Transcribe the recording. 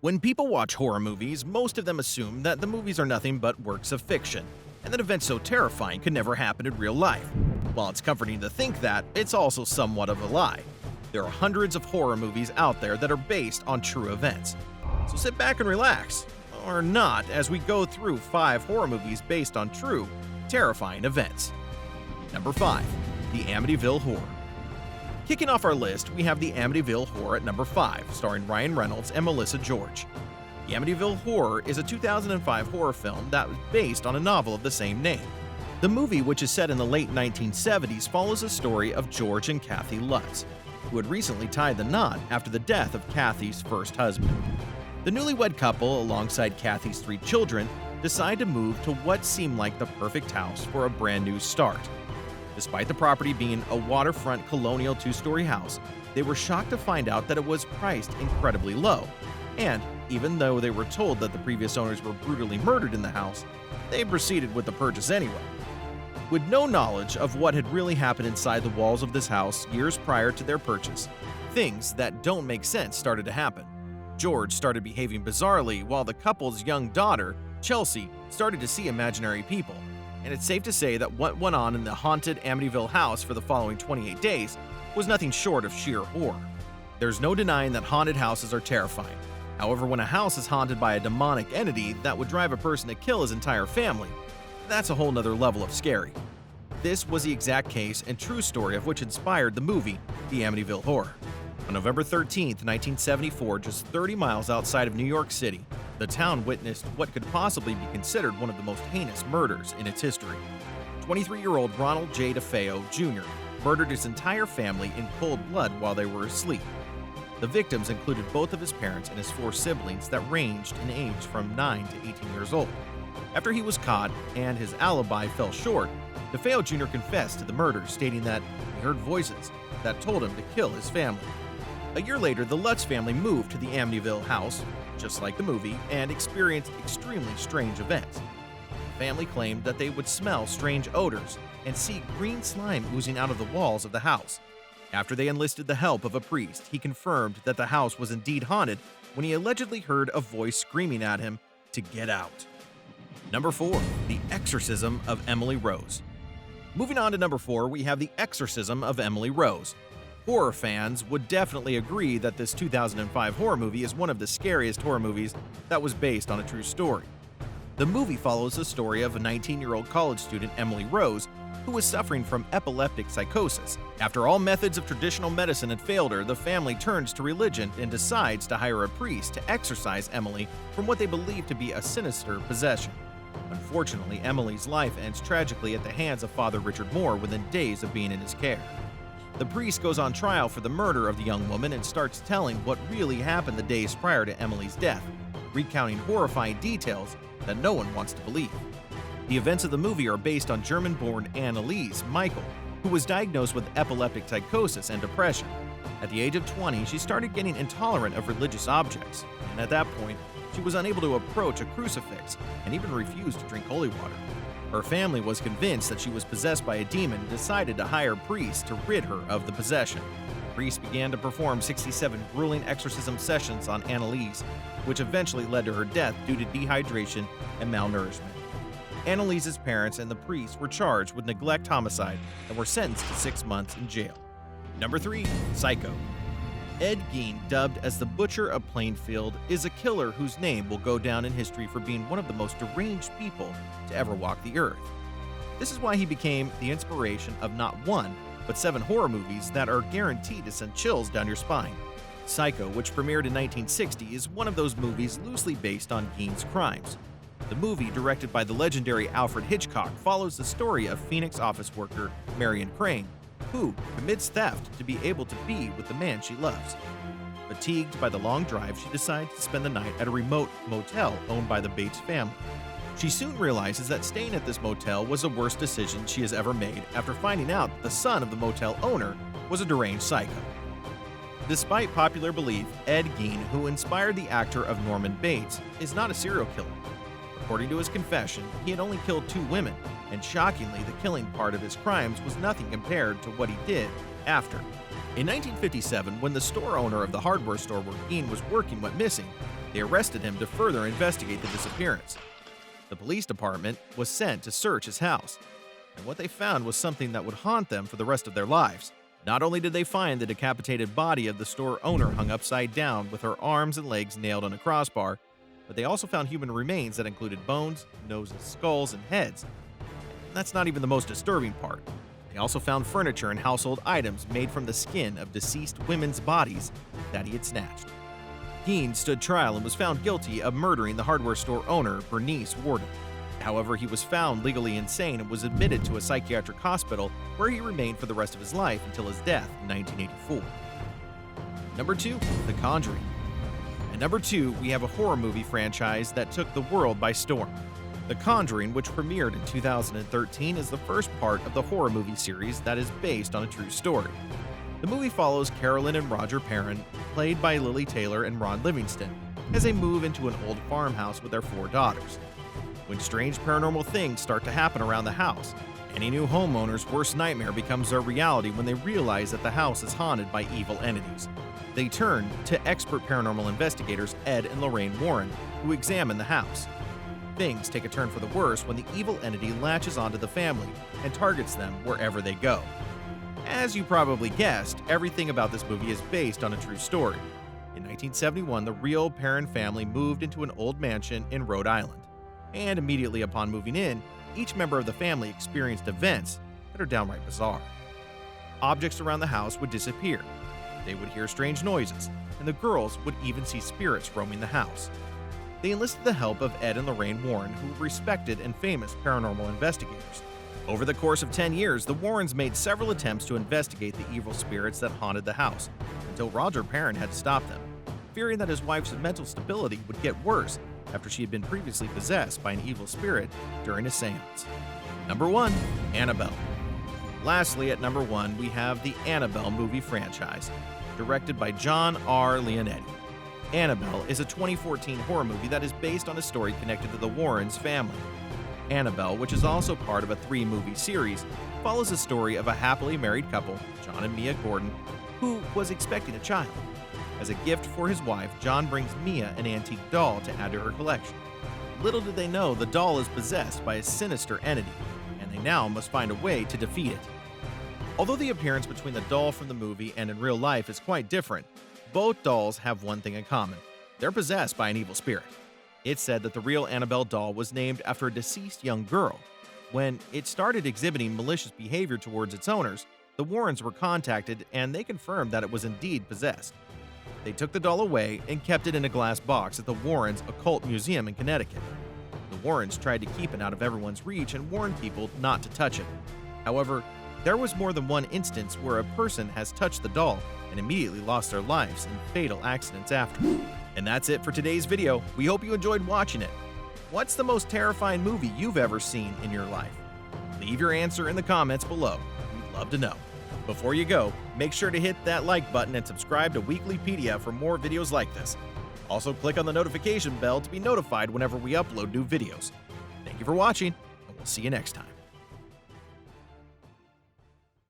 When people watch horror movies, most of them assume that the movies are nothing but works of fiction, and that events so terrifying could never happen in real life. While it's comforting to think that, it's also somewhat of a lie. There are hundreds of horror movies out there that are based on true events. So sit back and relax, or not, as we go through 5 horror movies based on true, terrifying events. Number 5. The Amityville Horror. Kicking off our list, we have the Amityville Horror at number 5, starring Ryan Reynolds and Melissa George. The Amityville Horror is a 2005 horror film that was based on a novel of the same name. The movie, which is set in the late 1970s, follows the story of George and Kathy Lutz, who had recently tied the knot after the death of Kathy's first husband. The newlywed couple, alongside Kathy's 3 children, decide to move to what seemed like the perfect house for a brand new start. Despite the property being a waterfront colonial 2-story house, they were shocked to find out that it was priced incredibly low. And even though they were told that the previous owners were brutally murdered in the house, they proceeded with the purchase anyway. With no knowledge of what had really happened inside the walls of this house years prior to their purchase, things that don't make sense started to happen. George started behaving bizarrely, while the couple's young daughter, Chelsea, started to see imaginary people. And it's safe to say that what went on in the haunted Amityville house for the following 28 days was nothing short of sheer horror. There's no denying that haunted houses are terrifying. However, when a house is haunted by a demonic entity that would drive a person to kill his entire family, that's a whole nother level of scary. This was the exact case and true story of which inspired the movie, The Amityville Horror. On November 13, 1974, just 30 miles outside of New York City, the town witnessed what could possibly be considered one of the most heinous murders in its history. 23-year-old Ronald J. DeFeo Jr. murdered his entire family in cold blood while they were asleep. The victims included both of his parents and his 4 siblings that ranged in age from 9 to 18 years old. After he was caught and his alibi fell short, DeFeo Jr. confessed to the murder, stating that he heard voices that told him to kill his family. A year later, the Lutz family moved to the Amityville house, just like the movie, and experienced extremely strange events. The family claimed that they would smell strange odors and see green slime oozing out of the walls of the house. After they enlisted the help of a priest, he confirmed that the house was indeed haunted when he allegedly heard a voice screaming at him to get out. Number 4. The Exorcism of Emily Rose. Moving on to number 4, we have The Exorcism of Emily Rose. Horror fans would definitely agree that this 2005 horror movie is one of the scariest horror movies that was based on a true story. The movie follows the story of a 19-year-old college student, Emily Rose, who was suffering from epileptic psychosis. After all methods of traditional medicine had failed her, the family turns to religion and decides to hire a priest to exorcise Emily from what they believe to be a sinister possession. Unfortunately, Emily's life ends tragically at the hands of Father Richard Moore within days of being in his care. The priest goes on trial for the murder of the young woman and starts telling what really happened the days prior to Emily's death, recounting horrifying details that no one wants to believe. The events of the movie are based on German-born Anneliese Michael, who was diagnosed with epileptic psychosis and depression. At the age of 20, she started getting intolerant of religious objects, and at that point, she was unable to approach a crucifix and even refused to drink holy water. Her family was convinced that she was possessed by a demon and decided to hire priests to rid her of the possession. Priests began to perform 67 grueling exorcism sessions on Anneliese, which eventually led to her death due to dehydration and malnourishment. Annaliese's parents and the priests were charged with neglect homicide and were sentenced to 6 months in jail. Number 3. Psycho. Ed Gein, dubbed as the Butcher of Plainfield, is a killer whose name will go down in history for being one of the most deranged people to ever walk the earth. This is why he became the inspiration of not 1, but 7 horror movies that are guaranteed to send chills down your spine. Psycho, which premiered in 1960, is one of those movies loosely based on Gein's crimes. The movie, directed by the legendary Alfred Hitchcock, follows the story of Phoenix office worker Marion Crane, who commits theft to be able to be with the man she loves. Fatigued by the long drive, she decides to spend the night at a remote motel owned by the Bates family. She soon realizes that staying at this motel was the worst decision she has ever made after finding out that the son of the motel owner was a deranged psycho. Despite popular belief, Ed Gein, who inspired the actor of Norman Bates, is not a serial killer. According to his confession, he had only killed 2 women, and shockingly, the killing part of his crimes was nothing compared to what he did after. In 1957, when the store owner of the hardware store where Gein was working went missing, They arrested him to further investigate the disappearance. The police department was sent to search his house, and what they found was something that would haunt them for the rest of their lives. Not only did they find the decapitated body of the store owner hung upside down with her arms and legs nailed on a crossbar, but they also found human remains that included bones, noses, skulls, and heads. And that's not even the most disturbing part. They also found furniture and household items made from the skin of deceased women's bodies that he had snatched. Dean stood trial and was found guilty of murdering the hardware store owner, Bernice Warden. However, he was found legally insane and was admitted to a psychiatric hospital where he remained for the rest of his life until his death in 1984. Number 2. The Conjuring. At number 2, we have a horror movie franchise that took the world by storm. The Conjuring, which premiered in 2013, is the first part of the horror movie series that is based on a true story. The movie follows Carolyn and Roger Perrin, played by Lily Taylor and Ron Livingston, as they move into an old farmhouse with their 4 daughters. When strange paranormal things start to happen around the house, any new homeowner's worst nightmare becomes their reality when they realize that the house is haunted by evil entities. They turn to expert paranormal investigators Ed and Lorraine Warren, who examine the house. Things take a turn for the worse when the evil entity latches onto the family and targets them wherever they go. As you probably guessed, everything about this movie is based on a true story. In 1971, the real Perrin family moved into an old mansion in Rhode Island. And immediately upon moving in, each member of the family experienced events that are downright bizarre. Objects around the house would disappear. They would hear strange noises, and the girls would even see spirits roaming the house. They enlisted the help of Ed and Lorraine Warren, who were respected and famous paranormal investigators. Over the course of 10 years, the Warrens made several attempts to investigate the evil spirits that haunted the house, until Roger Perrin had to stop them, fearing that his wife's mental stability would get worse after she had been previously possessed by an evil spirit during a seance. Number 1. Annabelle. Lastly, at number 1, we have the Annabelle movie franchise, directed by John R. Leonetti. Annabelle is a 2014 horror movie that is based on a story connected to the Warrens family. Annabelle, which is also part of a 3-movie series, follows the story of a happily married couple, John and Mia Gordon, who was expecting a child. As a gift for his wife, John brings Mia an antique doll to add to her collection. Little did they know the doll is possessed by a sinister entity, and they now must find a way to defeat it. Although the appearance between the doll from the movie and in real life is quite different, both dolls have one thing in common. They're possessed by an evil spirit. It's said that the real Annabelle doll was named after a deceased young girl. When it started exhibiting malicious behavior towards its owners, the Warrens were contacted and they confirmed that it was indeed possessed. They took the doll away and kept it in a glass box at the Warrens Occult Museum in Connecticut. The Warrens tried to keep it out of everyone's reach and warned people not to touch it. However, there was more than one instance where a person has touched the doll and immediately lost their lives in fatal accidents after. And that's it for today's video. We hope you enjoyed watching it. What's the most terrifying movie you've ever seen in your life? Leave your answer in the comments below. We'd love to know. Before you go, make sure to hit that like button and subscribe to Weeklypedia for more videos like this. Also, click on the notification bell to be notified whenever we upload new videos. Thank you for watching, and we'll see you next time.